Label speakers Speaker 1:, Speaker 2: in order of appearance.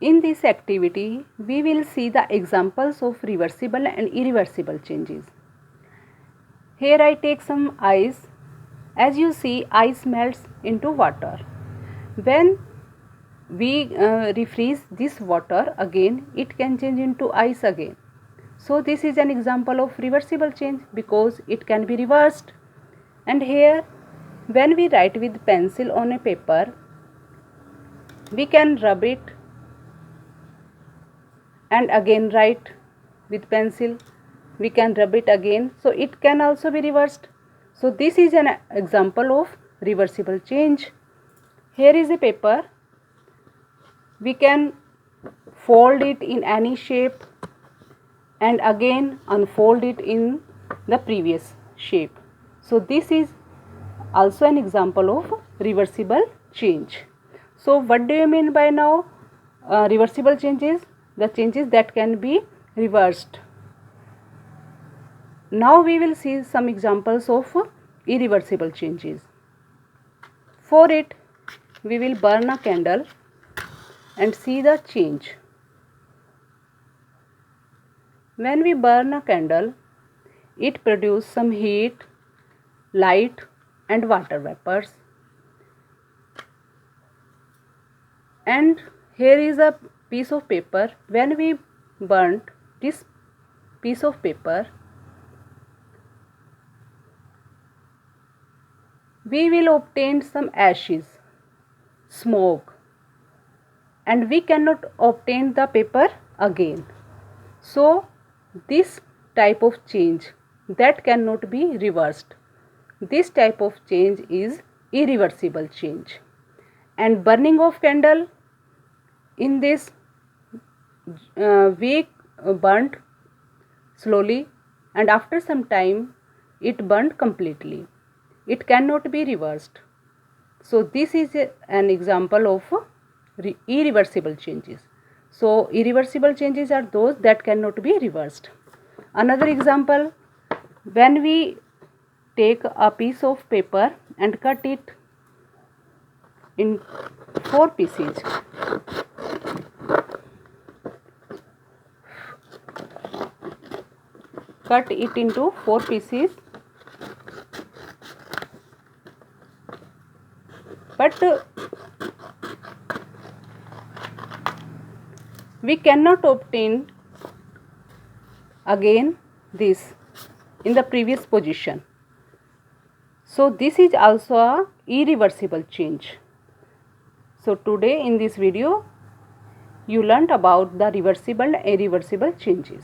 Speaker 1: In this activity, we will see the examples of reversible and irreversible changes. Here I take some ice. As you see, ice melts into water. When we refreeze this water again, it can change into ice again. So this is an example of reversible change because it can be reversed. And here, when we write with pencil on a paper, we can rub it and again write with pencil. We can rub it again, so it can also be reversed. So this is an example of reversible change. Here is a paper. We can fold it in any shape and again unfold it in the previous shape. So this is also an example of reversible change. So what do you mean by now reversible changes? The changes that can be reversed. Now we will see some examples of irreversible changes. For it, we will burn a candle and see the change. When we burn a candle, it produces some heat, light and water vapors. And here is a piece of paper. When we burnt this piece of paper, we will obtain some ashes, smoke, and we cannot obtain the paper again. So this type of change that cannot be reversed. This type of change is irreversible change. And burning of candle, in this we burnt slowly and after some time it burnt completely. It cannot be reversed. So this is an example of irreversible changes. So irreversible changes are those that cannot be reversed. Another example, when we take a piece of paper and cut it in 4 pieces. Cut it into 4 pieces. But we cannot obtain again this in the previous position. So this is also a irreversible change. So today in this video you learnt about the reversible and irreversible changes.